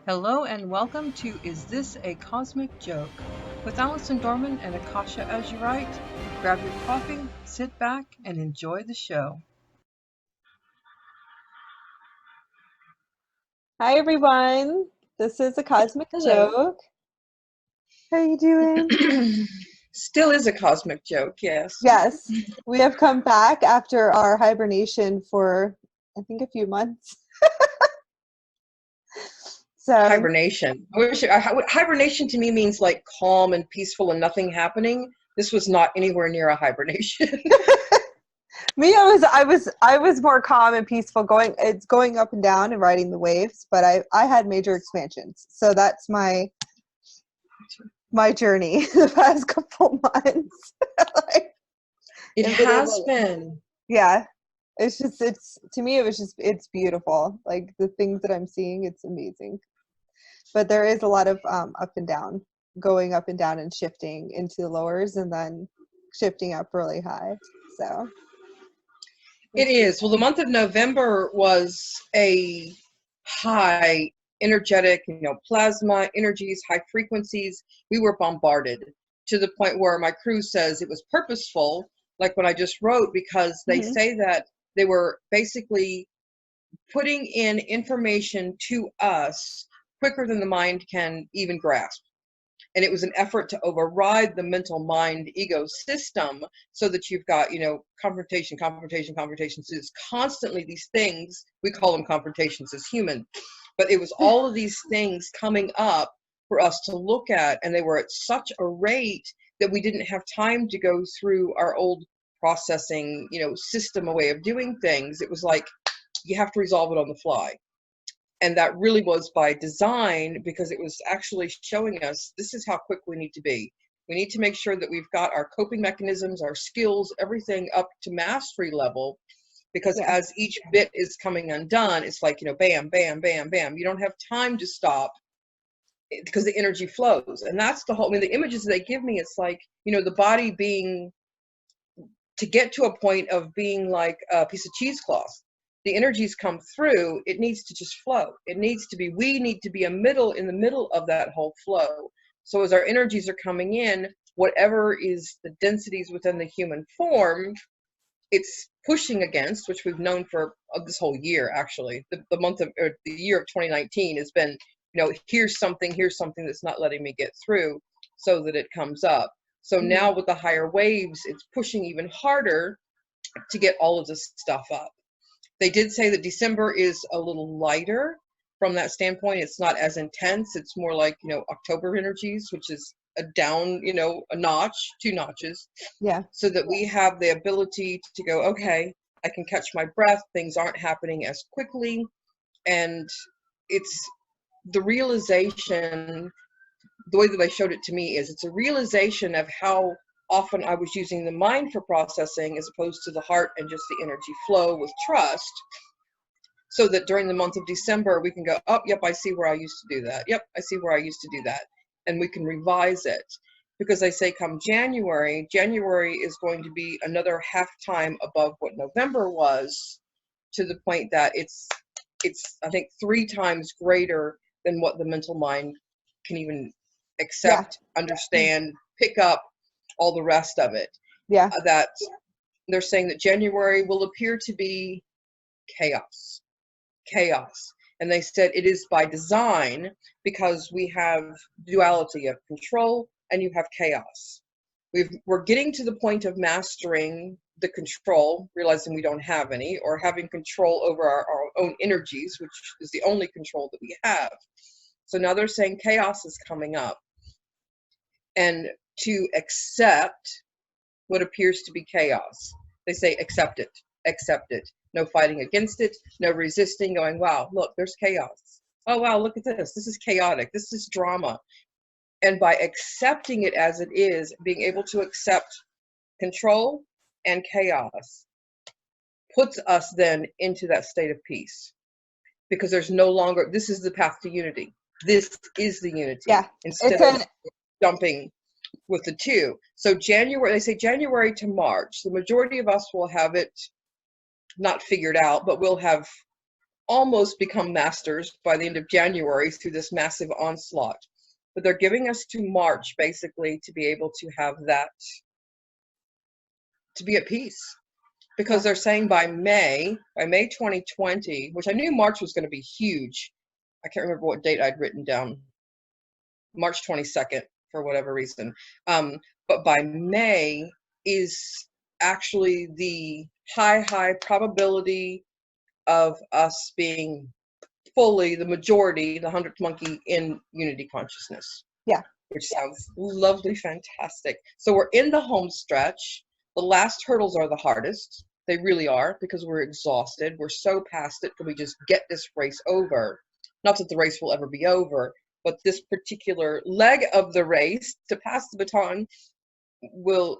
Hello and welcome to Is This a Cosmic Joke? With Allison Dorman and Akasha Azurite. Grab your coffee, sit back, and enjoy the show. Hi everyone, this is a cosmic Hello. joke. How are you doing? Still is a cosmic joke, yes. Yes, we have come back after our hibernation for I think a few months. So Hibernation. Hibernation to me means like calm and peaceful and nothing happening. This was not anywhere near a hibernation. me, I was more calm and peaceful, going up and down and riding the waves, but I had major expansions. So that's my journey the past couple months. It has been. Yeah. It's to me it's beautiful. Like the things that I'm seeing, it's amazing. But there is a lot of up and down, going up and down and shifting into the lowers and then shifting up really high. So It is. Well, the month of November was a high energetic, plasma energies, high frequencies. We were bombarded to the point where my crew says it was purposeful, like when I just wrote, because they say that they were basically putting in information to us quicker than the mind can even grasp. And it was an effort to override the mental mind ego system so that you've got, confrontation. So it's constantly these things, we call them confrontations as human, but it was all of these things coming up for us to look at, and they were at such a rate that we didn't have time to go through our old processing, system, a way of doing things. It was like, you have to resolve it on the fly. And that really was by design, because it was actually showing us this is how quick we need to be. We need to make sure that we've got our coping mechanisms, our skills, everything up to mastery level, because as each bit is coming undone, it's like, bam, bam, bam, bam. You don't have time to stop because the energy flows. And that's the whole, the images they give me, it's like, the body being, to get to a point of being like a piece of cheesecloth. The energies come through, it needs to just flow. We need to be in the middle of that whole flow. So as our energies are coming in, whatever is the densities within the human form, it's pushing against, which we've known for this whole year, actually. The year of 2019 has been, here's something that's not letting me get through, so that it comes up. So now with the higher waves, it's pushing even harder to get all of this stuff up. They did say that December is a little lighter from that standpoint. It's not as intense. It's more like, October energies, which is a down, a notch, 2 notches. Yeah. So that we have the ability to go, okay, I can catch my breath. Things aren't happening as quickly. And it's the realization, the way that they showed it to me is it's a realization of how often I was using the mind for processing as opposed to the heart and just the energy flow with trust, so that during the month of December we can go, oh, yep, I see where I used to do that. Yep, I see where I used to do that. And we can revise it. Because they say come January is going to be another half time above what November was, to the point that it's I think 3 times greater than what the mental mind can even accept, understand, pick up, all the rest of it. Yeah. That they're saying that January will appear to be chaos. And they said it is by design, because we have duality of control and you have chaos. We're getting to the point of mastering the control, realizing we don't have any, or having control over our own energies, which is the only control that we have. So now they're saying chaos is coming up. And to accept what appears to be chaos, they say accept it. No fighting against it, no resisting, going, wow, look, there's chaos. Oh, wow, look at this. This is chaotic. This is drama. And by accepting it as it is, being able to accept control and chaos puts us then into that state of peace. Because there's no longer, this is the path to unity. This is the unity. Yeah. Instead of jumping with the 2. So January, they say January to March, the majority of us will have it not figured out, but we'll have almost become masters by the end of January through this massive onslaught. But they're giving us to March basically to be able to have that, to be at peace. Because they're saying by May 2020, which I knew March was going to be huge. I can't remember what date I'd written down. March 22nd, for whatever reason. But by May is actually the high probability of us being fully, the majority, the 100th monkey in unity consciousness. Yeah. Which sounds lovely, fantastic. So we're in the home stretch. The last hurdles are the hardest. They really are, because we're exhausted. We're so past it. Can we just get this race over? Not that the race will ever be over, but this particular leg of the race to pass the baton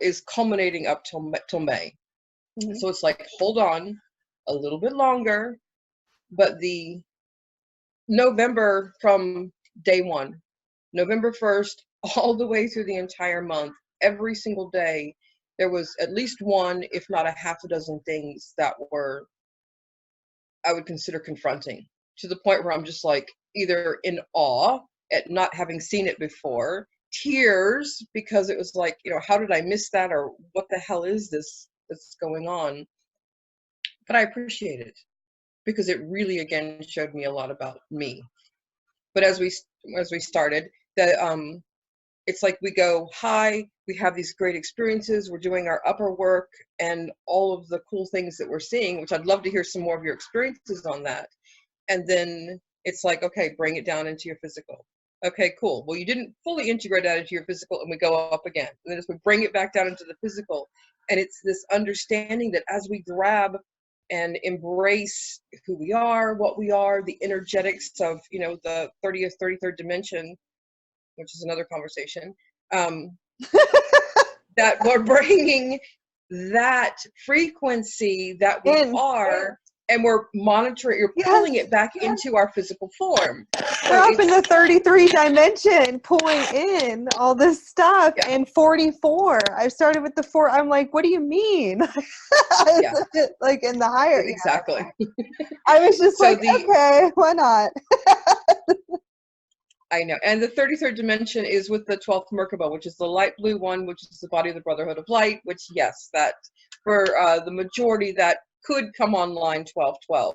is culminating up till May. Mm-hmm. So it's like, hold on a little bit longer. But the November, from day one, November 1st, all the way through the entire month, every single day, there was at least one, if not a half a dozen things that were, I would consider confronting, to the point where I'm just like either in awe at not having seen it before, tears, because it was like, how did I miss that, or what the hell is this that's going on? But I appreciate it, because it really, again, showed me a lot about me. But as we started, it's like we go high, we have these great experiences, we're doing our upper work and all of the cool things that we're seeing, which I'd love to hear some more of your experiences on that. And then it's like, okay, bring it down into your physical. Okay, cool. Well, you didn't fully integrate that into your physical, and we go up again. And then as we bring it back down into the physical, and it's this understanding that as we grab and embrace who we are, what we are, the energetics of, the 30th, 33rd dimension, which is another conversation, that we're bringing that frequency that we are, and we're monitoring, you're pulling it back into our physical form. We're up in the 33 dimension, pulling in all this stuff, and 44. I started with the 4. I'm like, what do you mean? Like in the higher. Exactly. I was just okay, why not? I know. And the 33rd dimension is with the 12th Merkaba, which is the light blue one, which is the body of the Brotherhood of Light, which, yes, that for the majority that could come online 12/12.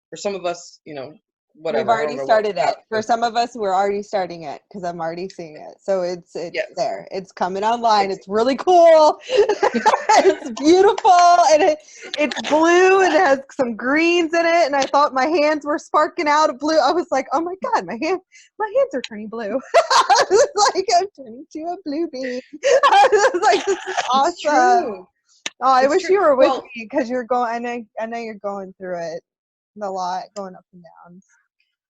For some of us, whatever. We've already started it. For some of us, we're already starting it, because I'm already seeing it. So it's there. It's coming online. It's really cool. It's beautiful, and it's blue, and it has some greens in it. And I thought my hands were sparking out of blue. I was like, oh my god, my hands are turning blue. I was like, I'm turning to a blue bee. I was like, this is awesome. Oh, I wish you were with me, because you're going. I know you're going through it a lot, going up and down.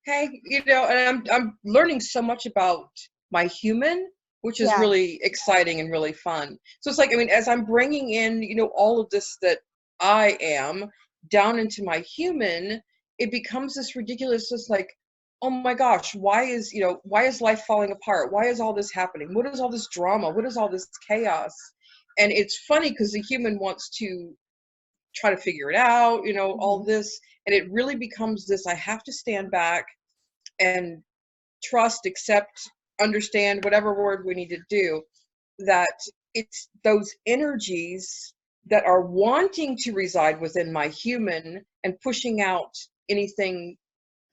Hey, and I'm learning so much about my human, which is really exciting and really fun. So it's like, as I'm bringing in, all of this that I am down into my human, it becomes this ridiculous, just like, oh my gosh, why is life falling apart? Why is all this happening? What is all this drama? What is all this chaos? And it's funny because the human wants to try to figure it out, all this. And it really becomes this, I have to stand back and trust, accept, understand, whatever word we need to do, that it's those energies that are wanting to reside within my human and pushing out anything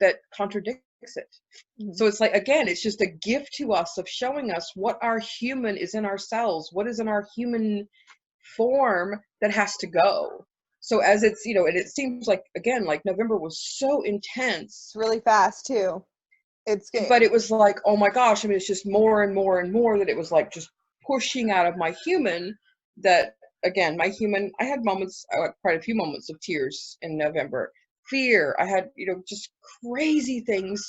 that contradicts it. Mm-hmm. So it's like, again, it's just a gift to us of showing us what our human is in ourselves, what is in our human form that has to go. So as it's, and it seems like, again, like November was so intense. It's really fast too. It's good. But it was like, oh my gosh, it's just more and more and more that it was like just pushing out of my human that, again, my human, I had moments, quite a few moments of tears in November. Fear, I had, just crazy things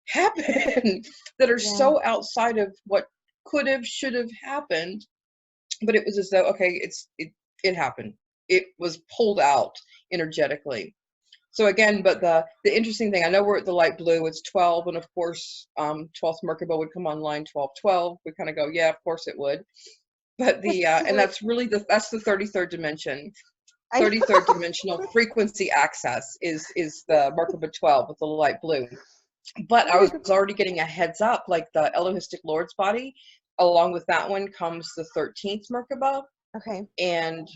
happen that are so outside of what could have, should have happened. But it was as though, okay, it happened. It was pulled out energetically. So again, but the interesting thing, I know we're at the light blue, it's 12, and of course, 12th Merkaba would come online 12/12. We kind of go, yeah, of course it would. But and that's really that's the 33rd dimension. 33rd dimensional frequency access is the Merkaba 12 with the light blue. But I was already getting a heads up, like the Elohistic Lord's body, along with that one comes the 13th Merkaba. Okay. And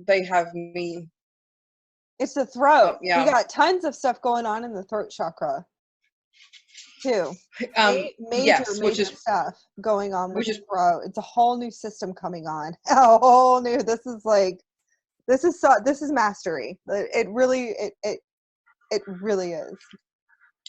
they have me. It's the throat. Yeah. We got tons of stuff going on in the throat chakra too. Major stuff going on with the throat. It's a whole new system coming on. A whole new. This is mastery. It really is.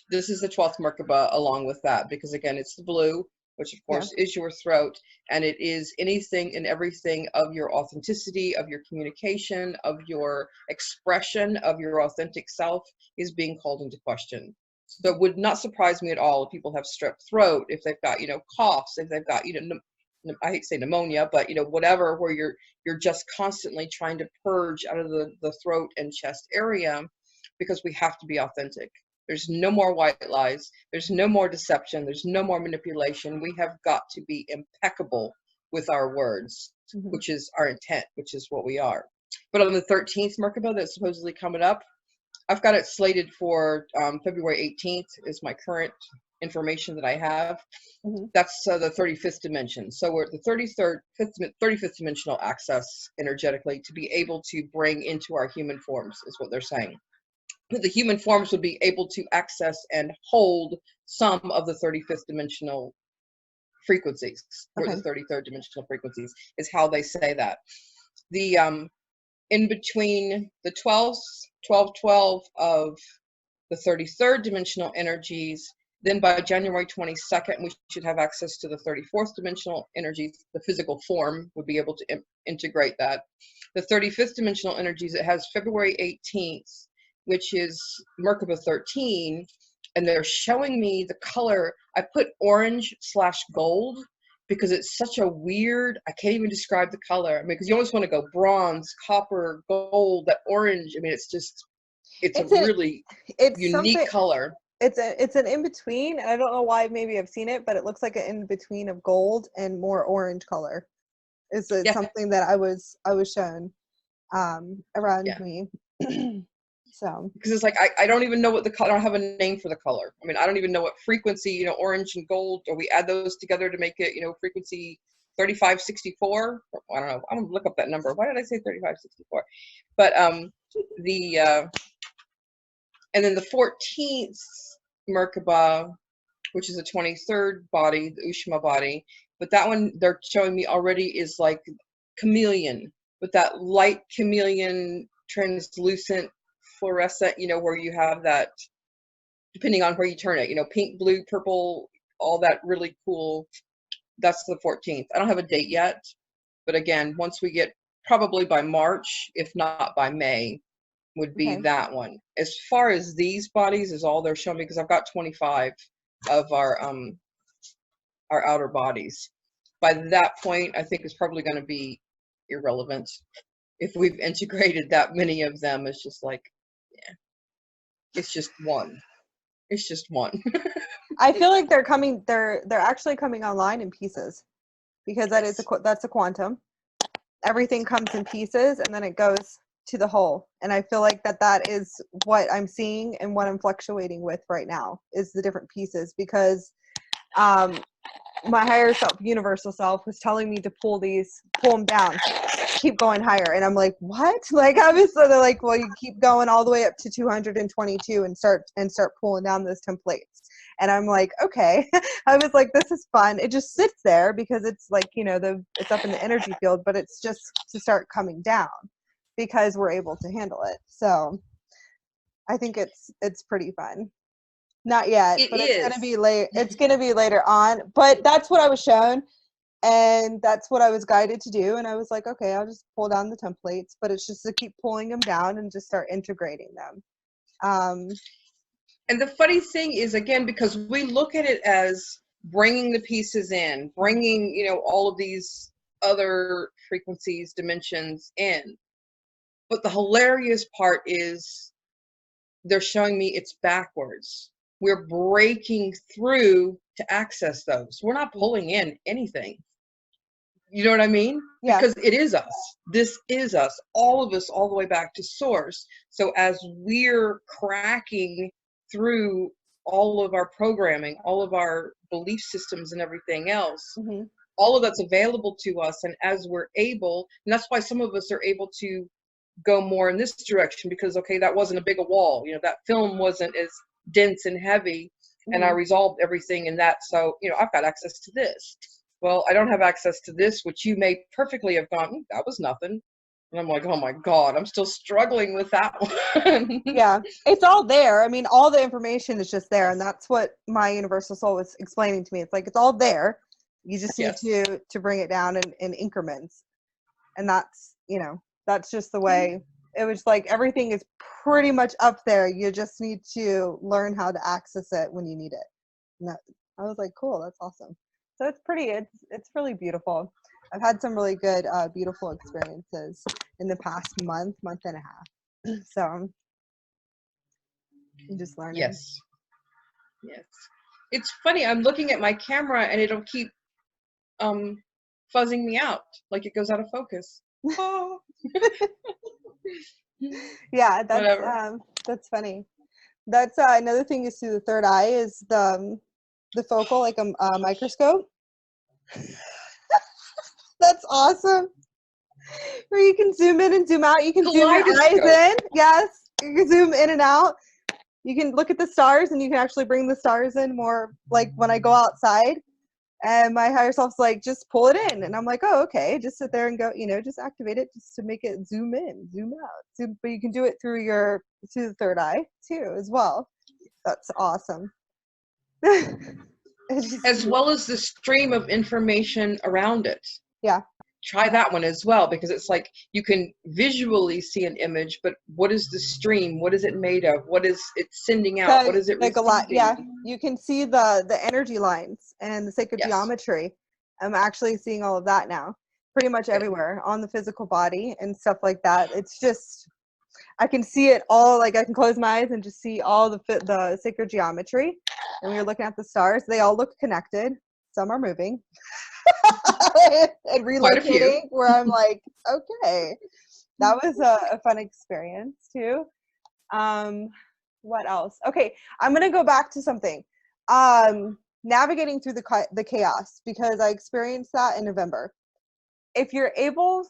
This is the 12th Merkaba along with that, because again, it's the blue, which of course is your throat, and it is anything and everything of your authenticity, of your communication, of your expression, of your authentic self is being called into question. So it would not surprise me at all if people have strep throat, if they've got, coughs, if they've got, I hate to say pneumonia, but whatever, where you're just constantly trying to purge out of the throat and chest area, because we have to be authentic. There's no more white lies. There's no more deception. There's no more manipulation. We have got to be impeccable with our words, which is our intent, which is what we are. But on the 13th Merkaba that's supposedly coming up, I've got it slated for February 18th is my current information that I have. That's the 35th dimension. So we're at the 35th dimensional access energetically to be able to bring into our human forms, is what they're saying. The human forms would be able to access and hold some of the 35th dimensional frequencies, or the 33rd dimensional frequencies, is how they say that. The in between the 12 of the 33rd dimensional energies, then by January 22nd, we should have access to the 34th dimensional energies. The physical form would be able to integrate that. The 35th dimensional energies, it has February 18th, which is Merkaba 13, and they're showing me the color. I put orange/gold because it's such a weird, I can't even describe the color. I mean, because you always want to go bronze, copper, gold, that orange. I mean, it's a really unique color. It's an in-between, and I don't know why maybe I've seen it, but it looks like an in-between of gold and more orange color. It's something that I was shown around me. So because it's like I don't even know what the color. I don't have a name for the color. I mean, I don't even know what frequency, orange and gold, or we add those together to make it, frequency 3564. I don't know. I'm gonna look up that number. Why did I say 3564? But and then the 14th Merkaba, which is the 23rd body, the Ushma body, but that one they're showing me already is like chameleon, with that light chameleon, translucent, fluorescent, where you have that, depending on where you turn it, pink, blue, purple, all that really cool. That's the 14th. I don't have a date yet, but again, once we get, probably by March, if not by May, would be that one. As far as these bodies is all they're showing me, because I've got 25 of our outer bodies. By that point, I think it's probably going to be irrelevant. If we've integrated that many of them, it's just like, yeah, it's just one. It's just one. I feel like they're actually coming online in pieces, because that's a quantum. Everything comes in pieces and then it goes to the whole. And I feel like that is what I'm seeing and what I'm fluctuating with right now, is the different pieces, because my higher self, universal self, was telling me to pull them down, keep going higher. And I'm like, what? Like, obviously they're like, well, you keep going all the way up to 222 and start pulling down those templates. And I'm like, okay. I was like, this is fun. It just sits there because it's like, it's up in the energy field, but it's just to start coming down because we're able to handle it. So I think it's pretty fun. Not yet, but it's gonna be late. It's gonna be later on. But that's what I was shown, and that's what I was guided to do. And I was like, okay, I'll just pull down the templates, but it's just to keep pulling them down and just start integrating them. And the funny thing is, again, because we look at it as bringing the pieces in, bringing, all of these other frequencies, dimensions in. But the hilarious part is they're showing me it's backwards. We're breaking through to access those. We're not pulling in anything. You know what I mean? Yeah. Because it is us. This is us. All of us, all the way back to source. So as we're cracking through all of our programming, all of our belief systems and everything else, Mm-hmm. all of that's available to us. And as we're able, and that's why some of us are able to go more in this direction, because, okay, that wasn't a big a wall. You know, that film wasn't as dense and heavy, and I Mm-hmm. resolved everything in that. So, you know, I've got access to this. Well, I don't have access to this, which you may perfectly have gone, that was nothing. And I'm like, oh my God, I'm still struggling with that one. Yeah, it's all there. I mean, all the information is just there, and that's what my universal soul was explaining to me. It's like it's all there. You just need Yes. to bring it down in increments, and that's, you know, that's just the way. It was like everything is pretty much up there. You just need to learn how to access it when you need it. And that, I was like, cool, that's awesome. So it's pretty. It's really beautiful. I've had some really good, beautiful experiences in the past month and a half. So I'm just learning. Yes. Yes. It's funny. I'm looking at my camera and it'll keep fuzzing me out, like it goes out of focus. Oh. Yeah, Whatever. that's funny. That's another thing is through the third eye is the focal, like a microscope. That's awesome. Where you can zoom in and zoom out. You can zoom your eyes Kaleidoscope. in. Yes, you can zoom in and out. You can look at the stars, and you can actually bring the stars in more. Like when I go outside, and my higher self's like, just pull it in, and I'm like, oh, okay. Just sit there and go, you know, just activate it, just to make it zoom in, zoom out. Zoom, but you can do it through the third eye too, as well. That's awesome. It's just, As well as the stream of information around it. yeah. Try that one as well, because it's like you can visually see an image, but what is the stream? What is it made of? What is it sending out? What is it Like a lot, receiving? yeah. You can see the energy lines and the sacred Yes. geometry. I'm actually seeing all of that now, pretty much Good. everywhere on the physical body and stuff like that. It's just, I can see it all. Like I can close my eyes and just see all the sacred geometry. And when you're looking at the stars, they all look connected. Some are moving and Quite a few. relocating. Where I'm like, okay, that was a fun experience too. What else? Okay, I'm gonna go back to something. Navigating through the chaos, because I experienced that in November. If you're able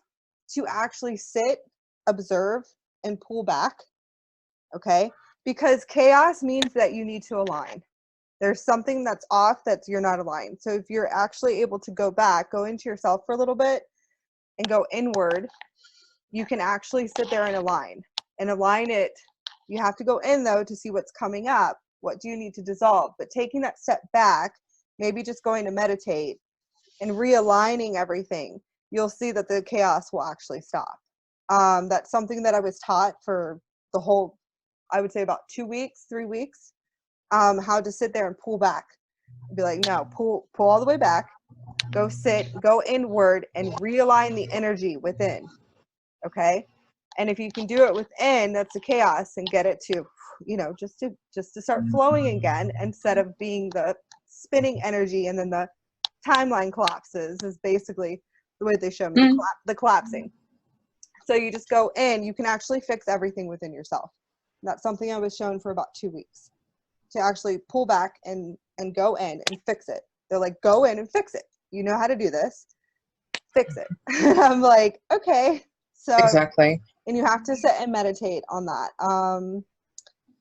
to actually sit, observe, and pull back, okay, because chaos means that you need to align. There's something that's off, that you're not aligned. So if you're actually able to go back, go into yourself for a little bit, and go inward, you can actually sit there and align it. You have to go in though to see what's coming up. What do you need to dissolve? But taking that step back, maybe just going to meditate and realigning everything, you'll see that the chaos will actually stop. That's something that I was taught for the whole, I would say about 2 weeks, 3 weeks, how to sit there and pull back. Be like, no, pull all the way back, go sit, go inward, and realign the energy within. Okay, and if you can do it within, that's the chaos, and get it to, you know, just to start flowing again, instead of being the spinning energy, and then the timeline collapses, is basically the way they show me, the collapsing. So you just go in, you can actually fix everything within yourself. And that's something I was shown for about 2 weeks, to actually pull back and go in and fix it. They're like, go in and fix it. You know how to do this. Fix it. And I'm like, okay. So Exactly. and you have to sit and meditate on that.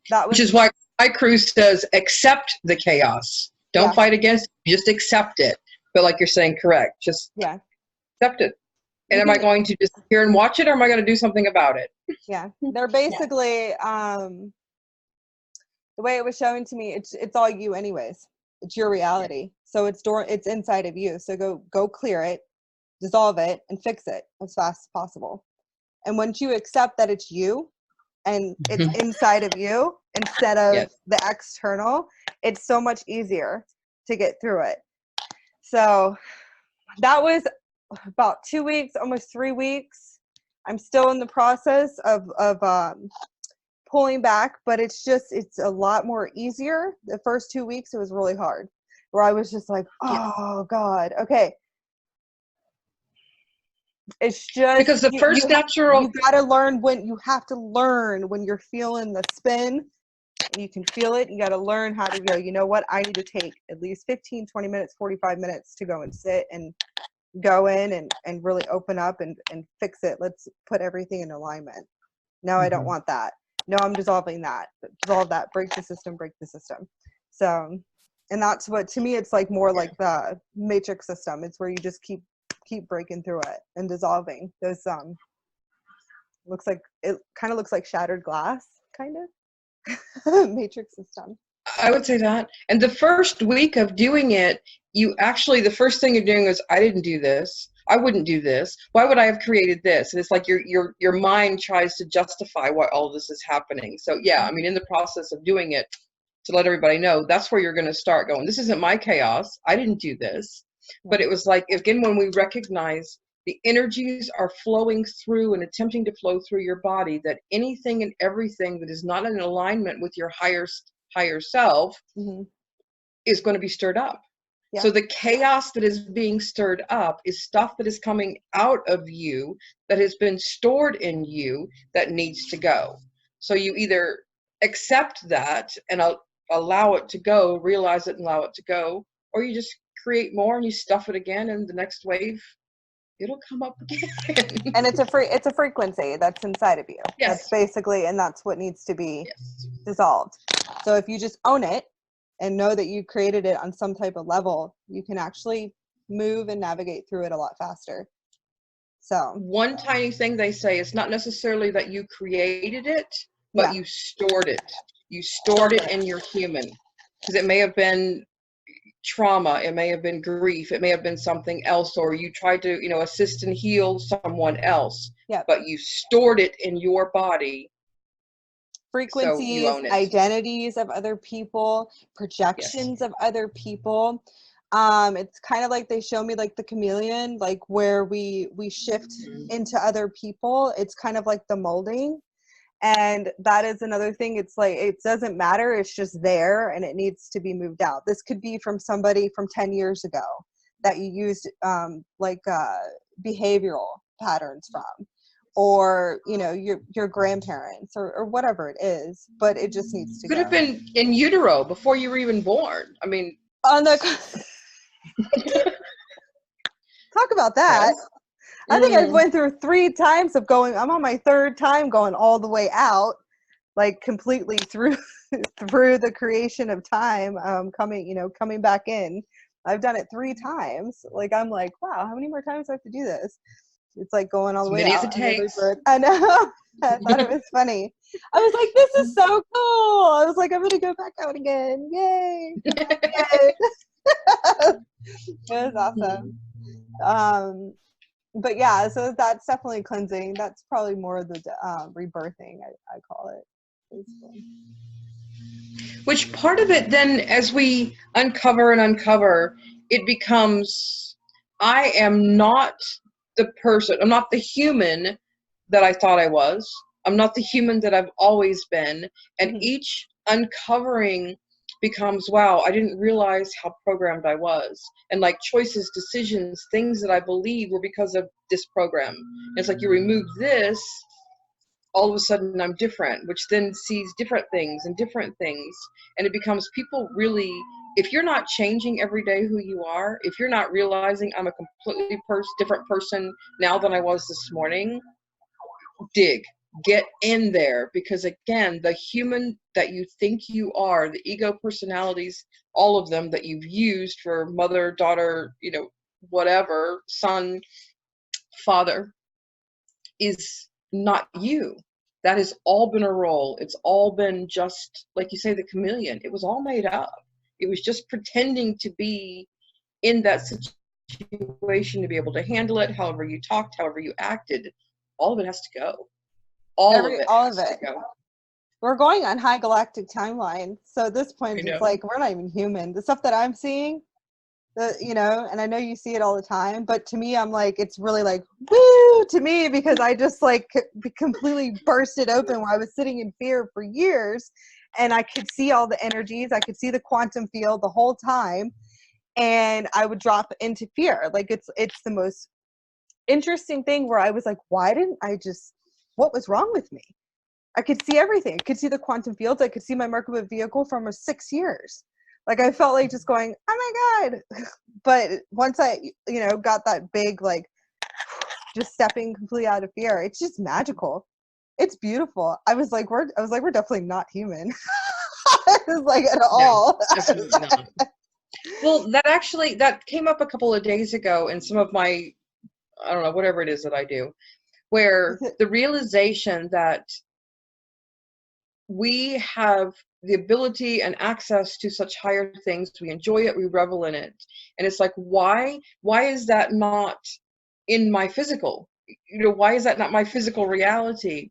That was, Which is why my crew says, accept the chaos. Don't yeah, fight against it, just accept it. But like you're saying, correct. Just yeah. accept it. And You am I can, going to just sit here and watch it, or am I going to do something about it? yeah. They're basically the way it was shown to me, it's all you anyways. It's your reality. So it's inside of you. So go clear it, dissolve it, and fix it as fast as possible. And once you accept that it's you and it's inside of you instead of Yes. the external, it's so much easier to get through it. So that was about 2 weeks, almost 3 weeks. I'm still in the process of pulling back, but it's a lot more easier. The first 2 weeks, it was really hard, where I was just like, oh God, okay. It's just Because the first natural, you gotta learn when you have to learn when you're feeling the spin. You can feel it. You got to learn how to go, you know what? I need to take at least 15, 20 minutes, 45 minutes to go and sit and go in and really open up and fix it. Let's put everything in alignment. No, I don't want that. No, I'm dissolving that. Dissolve that. Break the system. Break the system. So, and that's what, to me, it's like more like the matrix system. It's where you just keep breaking through it and dissolving those, looks like, it kind of looks like shattered glass, kind of. Matrix system. I would say that. And the first week of doing it, you actually, the first thing you're doing is, I didn't do this. I wouldn't do this. Why would I have created this? And it's like your mind tries to justify why all this is happening. So yeah, I mean, in the process of doing it, to let everybody know, that's where you're going to start going, this isn't my chaos. I didn't do this. But it was like, again, when we recognize the energies are flowing through and attempting to flow through your body, that anything and everything that is not in alignment with your higher self is going to be stirred up. Yeah. So the chaos that is being stirred up is stuff that is coming out of you, that has been stored in you, that needs to go. So you either accept that and allow it to go, realize it and allow it to go, or you just create more and you stuff it again, and the next wave, it'll come up again. And it's a frequency that's inside of you. Yes. That's basically, and that's what needs to be dissolved. So if you just own it and know that you created it on some type of level, you can actually move and navigate through it a lot faster. So one tiny thing they say, it's not necessarily that you created it, but you stored it. You stored it in your human, because it may have been trauma, it may have been grief, it may have been something else, or you tried to, assist and heal someone else, but you stored it in your body. Frequencies, so identities of other people, projections of other people. It's kind of like they show me like the chameleon, like where we shift into other people. It's kind of like the molding. And that is another thing. It's like, it doesn't matter. It's just there and it needs to be moved out. This could be from somebody from 10 years ago that you used behavioral patterns from, or, your grandparents or whatever it is, but it just needs to could have been in utero before you were even born. I mean, on the talk about that. I think I went through 3 times of going, I'm on my 3rd time going all the way out, like completely through the creation of time, coming back in. I've done it 3 times. Like, I'm like, wow, how many more times do I have to do this? It's like going all the way out. As it takes. I know. I thought it was funny. I was like, this is so cool. I was like, I'm going to go back out again. Yay. Yay. It was awesome. But yeah, so that's definitely cleansing. That's probably more of the rebirthing, I call it. Basically. Which part of it then, as we uncover, it becomes, I am not the person, I'm not the human that I thought I was. I'm not the human that I've always been. And each uncovering becomes, wow, I didn't realize how programmed I was. And like choices, decisions, things that I believe were because of this program. And it's like you remove this, all of a sudden I'm different, which then sees different things. And it becomes people really, if you're not changing every day who you are, if you're not realizing I'm a completely different person now than I was this morning, get in there, because again, the human that you think you are, the ego personalities, all of them that you've used for mother, daughter, whatever, son, father, is not you. That has all been a role. It's all been just, like you say, the chameleon. It was all made up. It was just pretending to be in that situation to be able to handle it, however you talked, however you acted. All of it has to go. All of it. We're going on high galactic timeline. So at this point, it's like, we're not even human. The stuff that I'm seeing, and I know you see it all the time, but to me, I'm like, it's really like, woo, to me, because I just like completely burst it open where I was sitting in fear for years, and I could see all the energies. I could see the quantum field the whole time, and I would drop into fear. Like, it's the most interesting thing where I was like, why didn't I just, what was wrong with me? I could see everything. I could see the quantum fields. I could see my Merkaba vehicle from 6 years. Like, I felt like just going, oh my God. But once I, got that big, like, just stepping completely out of fear, it's just magical. It's beautiful. I was like, we're definitely not human. I was like, at all. No, absolutely not. Well, that came up a couple of days ago in some of my, I don't know, whatever it is that I do, where the realization that we have the ability and access to such higher things, we enjoy it, we revel in it. And it's like, why is that not in my physical? Why is that not my physical reality?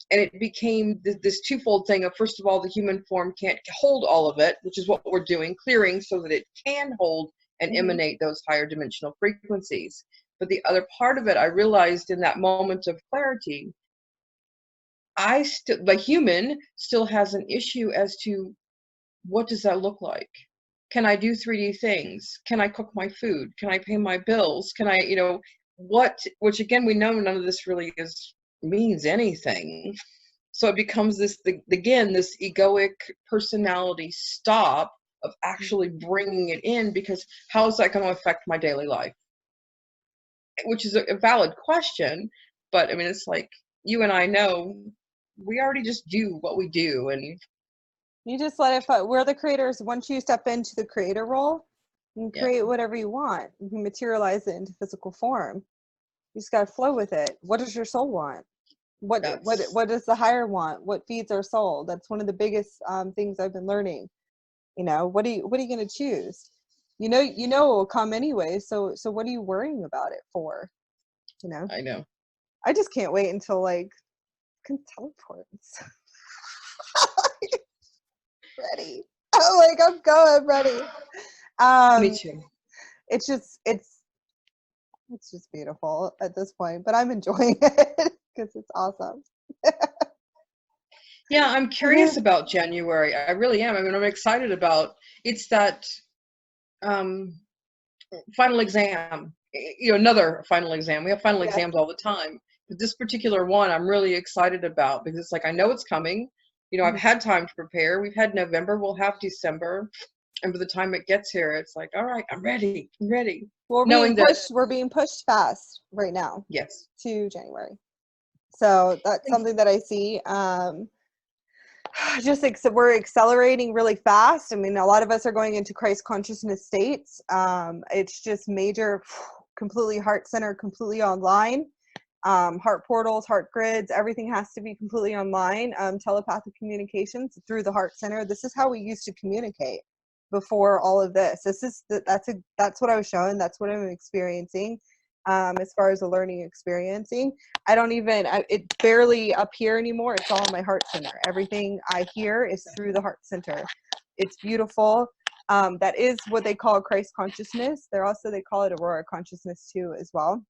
And it became this twofold thing of, first of all, the human form can't hold all of it, which is what we're doing, clearing so that it can hold and emanate those higher dimensional frequencies. But the other part of it, I realized in that moment of clarity, the human still has an issue as to, what does that look like? Can I do 3D things? Can I cook my food? Can I pay my bills? Can I, which again, we know none of this really means anything. So it becomes this egoic personality stop of actually bringing it in, because how is that going to affect my daily life? Which is a valid question, but I mean, it's like, you and I know we already just do what we do, and you just let it, we're the creators. Once you step into the creator role, you can create whatever you want. You can materialize it into physical form. You just got to flow with it. What does your soul want? What does the higher want? What feeds our soul? That's one of the biggest things I've been learning. What are you going to choose? It will come anyway. So what are you worrying about it for? I know. I just can't wait until like can teleport. Ready. I'm ready. Me too. It's just beautiful at this point, but I'm enjoying it because it's awesome. Yeah, I'm curious about January. I really am. I mean, I'm excited about, it's that final exam, another final exam. We have final exams all the time. But this particular one I'm really excited about, because it's like, I know it's coming. I've had time to prepare. We've had November, we'll have December. And by the time it gets here, it's like, all right, I'm ready. We're being pushed fast right now. Yes. To January. So that's something that I see. We're accelerating really fast. I mean, a lot of us are going into Christ consciousness states. It's just major, completely heart center, completely online. Heart portals, heart grids, everything has to be completely online. Telepathic communications through the heart center. This is how we used to communicate before all of this. That's what I was showing. That's what I'm experiencing. As far as the learning experiencing, it barely up here anymore. It's all in my heart center. Everything I hear is through the heart center. It's beautiful. That is what they call Christ consciousness. They call it Aurora consciousness too, as well.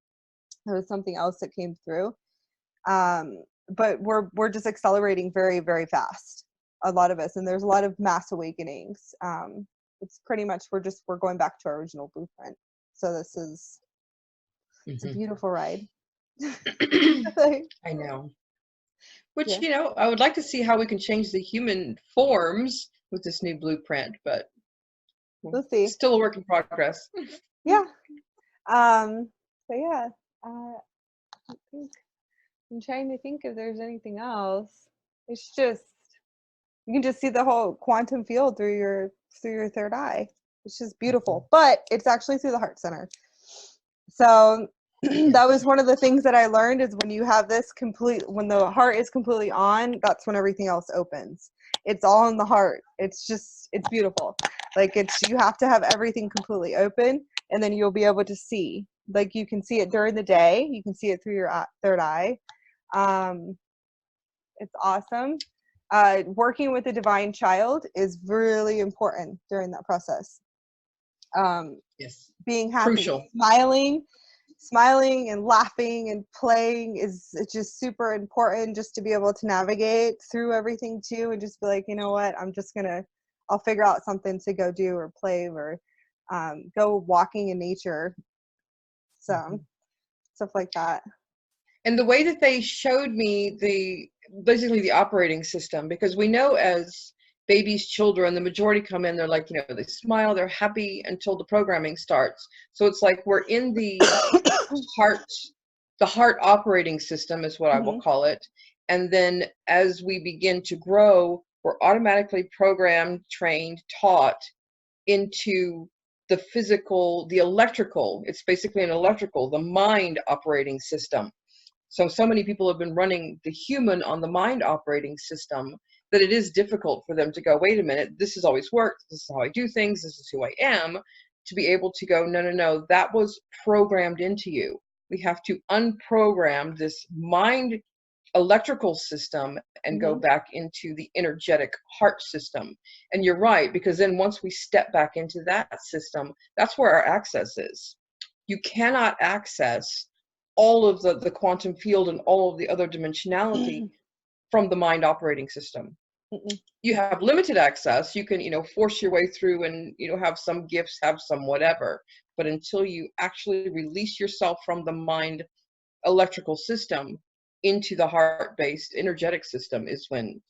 There was something else that came through. But we're just accelerating very, very fast. A lot of us, and there's a lot of mass awakenings. It's pretty much we're going back to our original blueprint. So this is it's a beautiful ride. I know. Which, I would like to see how we can change the human forms with this new blueprint, but we'll see. Still a work in progress. Yeah. So yeah. I'm trying to think if there's anything else. It's just you can just see the whole quantum field through your third eye. It's just beautiful, but it's actually through the heart center. So that was one of the things that I learned is when you have this when the heart is completely on, that's when everything else opens. It's all in the heart. It's beautiful. Like you have to have everything completely open, and then you'll be able to see. Like you can see it during the day. You can see it through your third eye. It's awesome. Working with a divine child is really important during that process. Yes. Being happy, crucial. Smiling and laughing and playing is just super important, just to be able to navigate through everything too, and just be like, you know what, I'll figure out something to go do or play or go walking in nature. So stuff like that. And the way that they showed me basically the operating system, because we know as babies, children, the majority come in, they're like, they smile, they're happy until the programming starts. So it's like we're in the heart operating system is what I will call it. And then as we begin to grow, we're automatically programmed, trained, taught into the physical, the electrical. It's basically an electrical, the mind operating system. So many people have been running the human on the mind operating system that it is difficult for them to go, wait a minute, this has always worked. This is how I do things. This is who I am. To be able to go, no, that was programmed into you. We have to unprogram this mind electrical system and go back into the energetic heart system. And you're right, because then once we step back into that system, that's where our access is. You cannot access all of the quantum field and all of the other dimensionality from the mind operating system. You have limited access. You can, force your way through and, have some gifts, have some whatever. But until you actually release yourself from the mind electrical system into the heart-based energetic system is when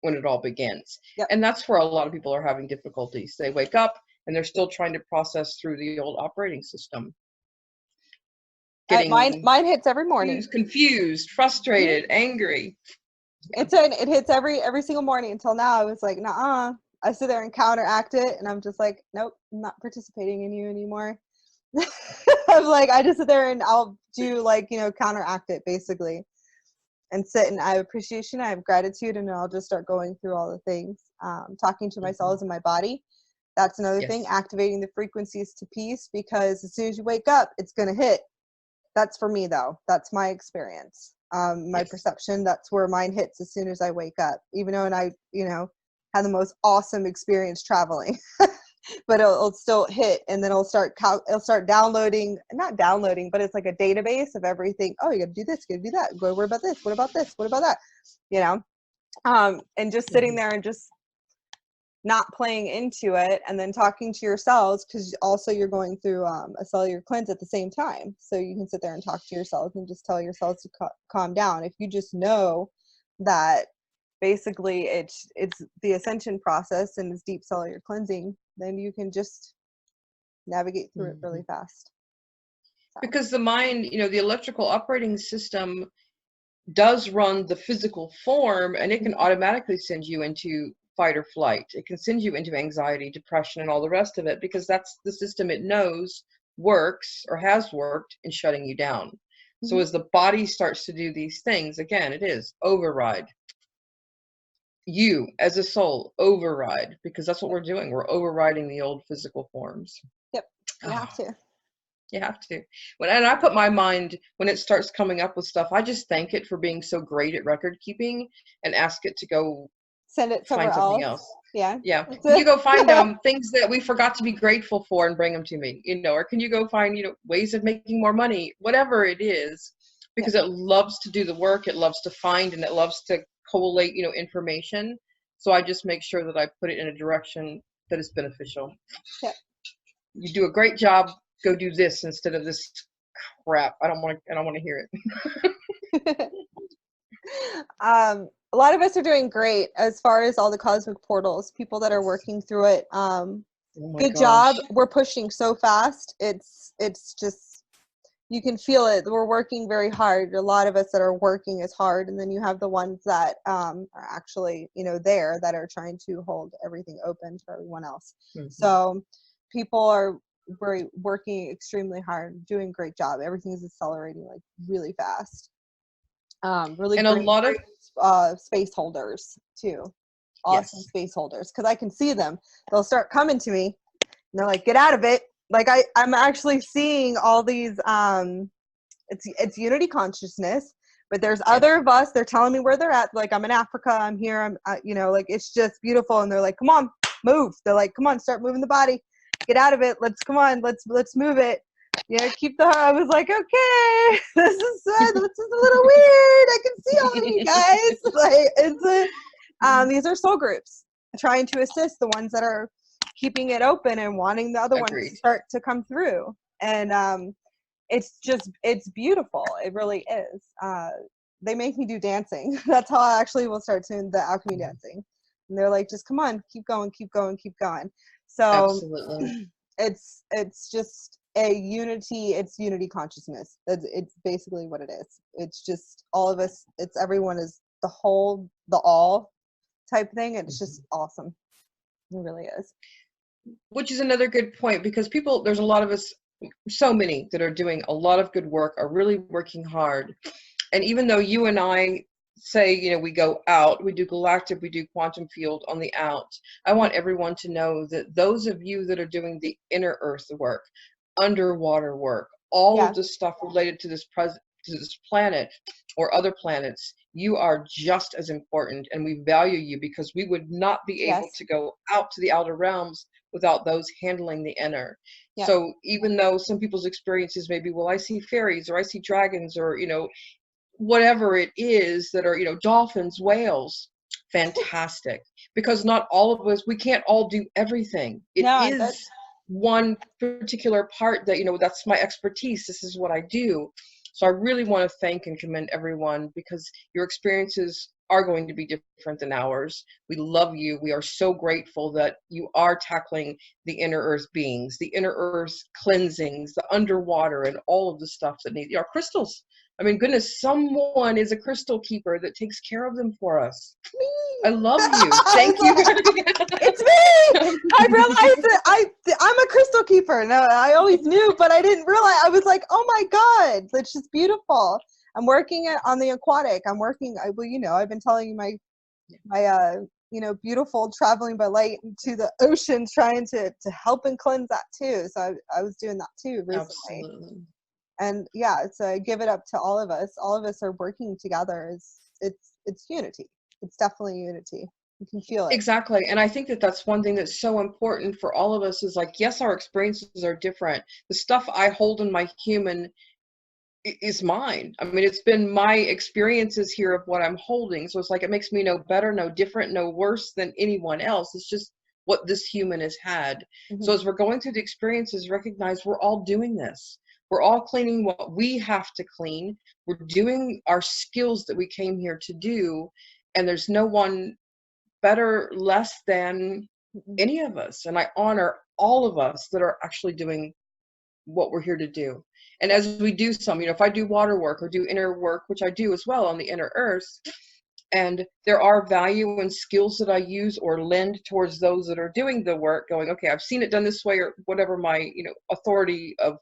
it all begins. Yep. And that's where a lot of people are having difficulties. They wake up and they're still trying to process through the old operating system. Mine hits every morning. Confused, frustrated, angry. It hits every single morning until now. I was like, nah. I sit there and counteract it, and I'm just like, nope, I'm not participating in you anymore. I'm like, I just sit there and I'll do counteract it basically, and sit, and I have appreciation, I have gratitude, and I'll just start going through all the things, talking to my cells in my body. That's another thing, activating the frequencies to peace, because as soon as you wake up, it's going to hit. That's for me though. That's my experience. My perception, that's where mine hits as soon as I wake up, even though, and I, had the most awesome experience traveling, but it'll still hit, and then it'll start downloading, not downloading, but it's like a database of everything. Oh, you got to do this, you got to do that. Go, what about this? What about this? What about that? And just sitting there and just not playing into it, and then talking to yourselves, because also you're going through a cellular cleanse at the same time, so you can sit there and talk to yourselves and just tell yourselves to calm down. If you just know that basically it's the ascension process and it's deep cellular cleansing, then you can just navigate through it really fast. So. Because the mind, the electrical operating system does run the physical form, and it can automatically send you into fight or flight. It can send you into anxiety, depression, and all the rest of it, because that's the system it knows works or has worked in shutting you down. So as the body starts to do these things, again, it is override. You as a soul override, because that's what we're doing. We're overriding the old physical forms. Yep, you have to. You have to. And I put my mind, when it starts coming up with stuff, I just thank it for being so great at record keeping, and ask it to go send it somewhere find something else. Yeah. Can you go find things that we forgot to be grateful for and bring them to me, or can you go find, ways of making more money, whatever it is, because it loves to do the work, it loves to find, and it loves to collate, information. So I just make sure that I put it in a direction that is beneficial. Yeah. You do a great job. Go do this instead of this crap. I don't want to hear it. A lot of us are doing great as far as all the cosmic portals, people that are working through it. Good job. We're pushing so fast. It's just, you can feel it. We're working very hard. A lot of us that are working is hard. And then you have the ones that are actually, there, that are trying to hold everything open for everyone else. So people are working extremely hard, doing a great job. Everything is accelerating really fast. Really, and great, a lot of space holders too. Awesome space holders, because I can see them. They'll start coming to me, and they're like, "Get out of it!" I'm actually seeing all these. It's unity consciousness, but there's other of us. They're telling me where they're at. Like, I'm in Africa. I'm here. I'm it's just beautiful. And they're like, "Come on, move." They're like, "Come on, start moving the body. Get out of it. Let's move it." Keep the. I was like, okay, this is a little weird. I can see all of you guys. These are soul groups trying to assist the ones that are keeping it open and wanting the other ones to start to come through. And it's beautiful. It really is. They make me do dancing. That's how I actually will start doing the alchemy dancing. And they're like, just come on, keep going, keep going, keep going. So Absolutely. it's just a unity. It's unity consciousness. It's basically what it is. It's just all of us. It's everyone is the whole, the all type thing. It's just awesome. It really is. Which is another good point, because people, there's a lot of us, so many that are doing a lot of good work, are really working hard. And even though you and I say, you know, we go out, we do galactic, we do quantum field on the out, I want everyone to know that those of you that are doing the inner earth work, underwater work, all Yeah. of the stuff related to this planet or other planets, you are just as important, and we value you, because we would not be able Yes. to go out to the outer realms without those handling the inner. Yeah. So even though some people's experiences may be, well, I see fairies, or I see dragons, or, you know, whatever it is that are, you know, dolphins, whales, fantastic. Because not all of us, we can't all do everything. It No, is that's one particular part that, you know, that's my expertise. This is what I do. So I really want to thank and commend everyone, because your experiences are going to be different than ours. We love you. We are so grateful that you are tackling the inner earth beings, the inner earth cleansings, the underwater, and all of the stuff that needs, our crystals. I mean, goodness, someone is a crystal keeper that takes care of them for us. me. I love you. Thank you. It's me. I realized that I'm a crystal keeper. No, I always knew, but I didn't realize. I was like, oh my God, it's just beautiful. I'm working on the aquatic. I'm working. Well, you know, I've been telling you my you know, beautiful traveling by light to the ocean, trying to help and cleanse that too. So I was doing that too recently. Absolutely. And yeah, so I give it up to all of us. All of us are working together. It's unity. It's definitely unity. You can feel it. Exactly. And I think that that's one thing that's so important for all of us, is like, yes, our experiences are different. The stuff I hold in my human is mine. I mean, it's been my experiences here of what I'm holding. So it's like, it makes me no better, no different, no worse than anyone else. It's just what this human has had. Mm-hmm. So as we're going through the experiences, recognize we're all doing this. We're all cleaning what we have to clean. We're doing our skills that we came here to do. And there's no one better, less than any of us. And I honor all of us that are actually doing what we're here to do. And as we do some, you know, if I do water work or do inner work, which I do as well on the inner earth, and there are value and skills that I use or lend towards those that are doing the work, going, okay, I've seen it done this way, or whatever my, you know, authority of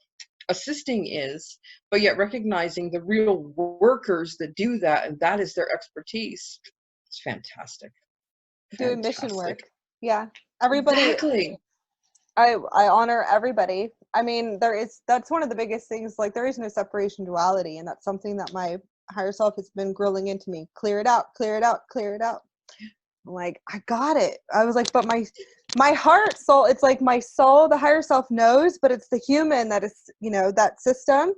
assisting is, but yet recognizing the real workers that do that, and that is their expertise. It's fantastic. Doing mission work. Yeah. Everybody. Exactly. I honor everybody. I mean, that's one of the biggest things. Like, there is no separation duality, and that's something that my higher self has been grilling into me. Clear it out, clear it out, clear it out. I'm like, I got it. I was like, but my heart, soul, it's like my soul, the higher self knows, but it's the human that is, you know, that system.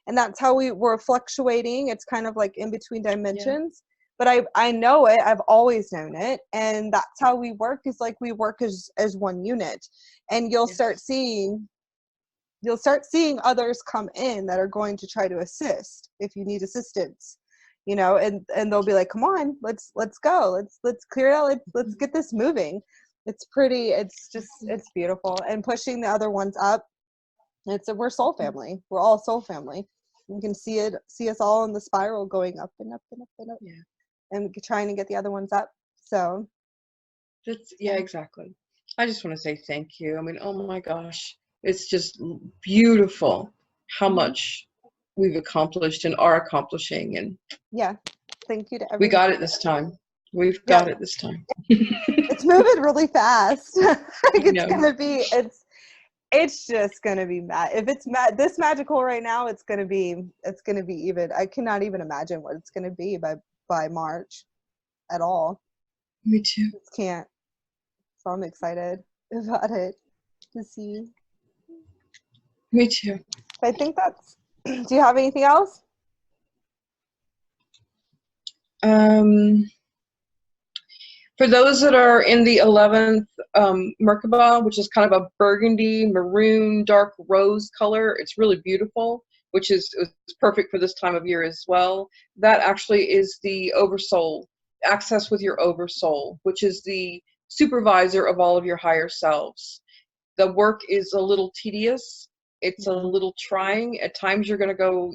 And that's how we were fluctuating. It's kind of like in between dimensions. But I know it. I've always known it. And that's how we work, is like we work as one unit. And you'll start seeing others come in that are going to try to assist if you need assistance, you know, and they'll be like, come on, let's go. Let's clear it out. Let's get this moving. It's pretty. It's beautiful. And pushing the other ones up. We're soul family. We're all soul family. You can see us all in the spiral going up and up and up and up. Yeah. And trying to get the other ones up. So exactly. I just want to say thank you. I mean, oh my gosh, it's just beautiful how much we've accomplished and are accomplishing. And yeah, thank you to everyone. We got it this time. We've got it this time. It's moving really fast. It's just gonna be mad. If it's this magical right now, it's gonna be even. I cannot even imagine what it's gonna be by March at all. Me too. Just can't. So I'm excited about it to see. Me too. I think that's. Do you have anything else? For those that are in the 11th Merkaba, which is kind of a burgundy, maroon, dark rose color, it's really beautiful. which is perfect for this time of year as well. That actually is the oversoul, access with your oversoul, which is the supervisor of all of your higher selves. The work is a little tedious. It's a little trying. At times you're going to go,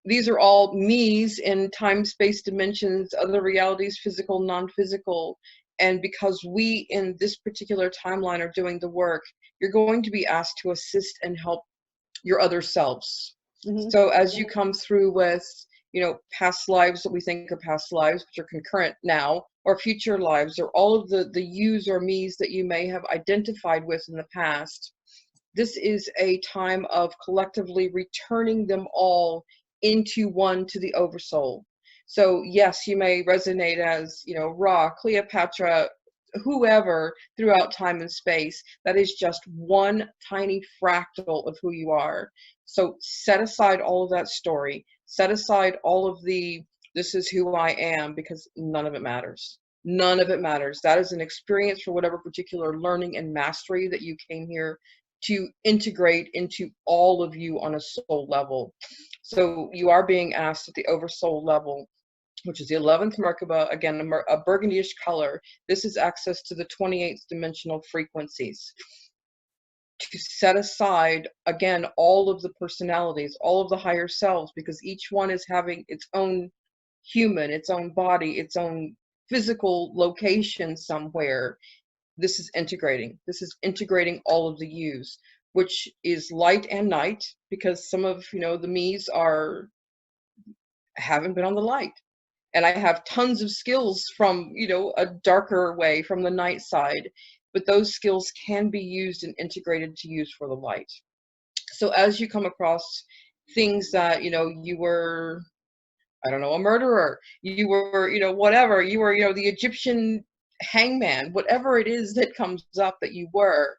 these are all me's in time, space, dimensions, other realities, physical, non-physical. And because we in this particular timeline are doing the work, you're going to be asked to assist and help your other selves. So as you come through with, past lives that we think are past lives, which are concurrent now, or future lives, or all of the yous or me's that you may have identified with in the past, this is a time of collectively returning them all into one, to the oversoul. So yes, you may resonate as, Ra, Cleopatra, whoever throughout time and space. That is just one tiny fractal of who you are. So set aside all of that story. Set aside all of this is who I am, because none of it matters. None of it matters. That is an experience for whatever particular learning and mastery that you came here to integrate into all of you on a soul level. So you are being asked at the oversoul level, which is the 11th Merkaba, again, a burgundyish color. This is access to the 28th dimensional frequencies. To set aside, again, all of the personalities, all of the higher selves, because each one is having its own human, its own body, its own physical location somewhere. This is integrating. This is integrating all of the yous, which is light and night, because some of, the me's haven't been on the light. And I have tons of skills from, a darker way, from the night side, but those skills can be used and integrated to use for the light. So as you come across things that, you were, I don't know, a murderer, you were, whatever, you were, the Egyptian hangman, whatever it is that comes up that you were,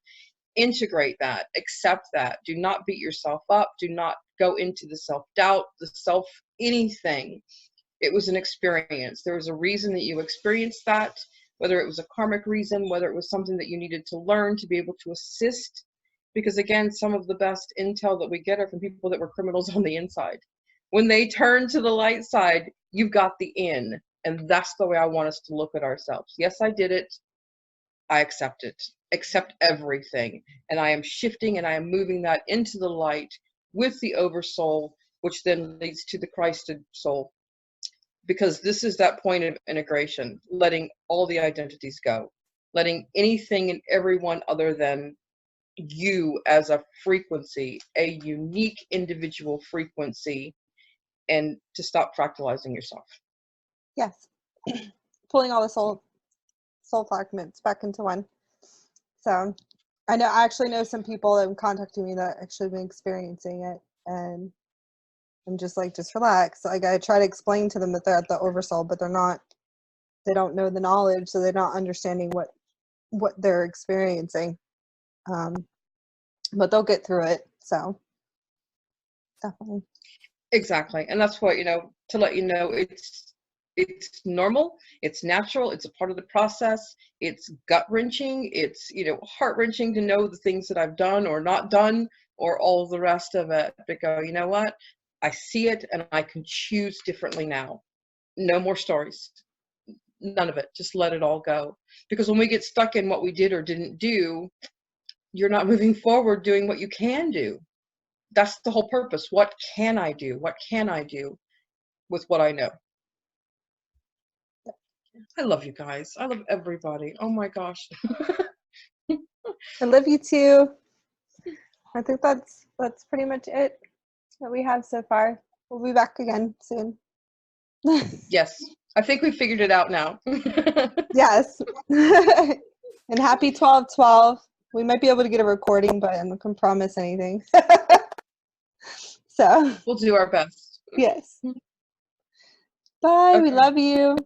integrate that, accept that. Do not beat yourself up. Do not go into the self-doubt, the anything. It was an experience. There was a reason that you experienced that, whether it was a karmic reason, whether it was something that you needed to learn to be able to assist. Because again, some of the best intel that we get are from people that were criminals on the inside. When they turn to the light side, you've got the in. And that's the way I want us to look at ourselves. Yes, I did it. I accept it. Accept everything. And I am shifting and I am moving that into the light with the oversoul, which then leads to the Christed soul. Because this is that point of integration, letting all the identities go, letting anything and everyone other than you as a frequency, a unique individual frequency, and to stop fractalizing yourself. Yes. Pulling all the soul fragments back into one. So I actually know some people that have contacted me that actually been experiencing it, and I'm just like, just relax. I gotta try to explain to them that they're at the oversoul, but they don't know the knowledge, so they're not understanding what they're experiencing. But they'll get through it. So definitely. Exactly. And that's what, to let you know, it's normal, it's natural, it's a part of the process, it's gut-wrenching, it's, heart-wrenching to know the things that I've done or not done, or all of the rest of it. But go, you know what? I see it and I can choose differently now. No more stories. None of it. Just let it all go. Because when we get stuck in what we did or didn't do, you're not moving forward doing what you can do. That's the whole purpose. What can I do? What can I do with what I know? I love you guys. I love everybody. Oh my gosh. I love you too. I think that's pretty much it that we have so far. We'll be back again soon. Yes. I think we figured it out now. Yes. And happy 12/12. We might be able to get a recording, but I'm not going to promise anything. So we'll do our best. yes. Bye. Okay. We love you.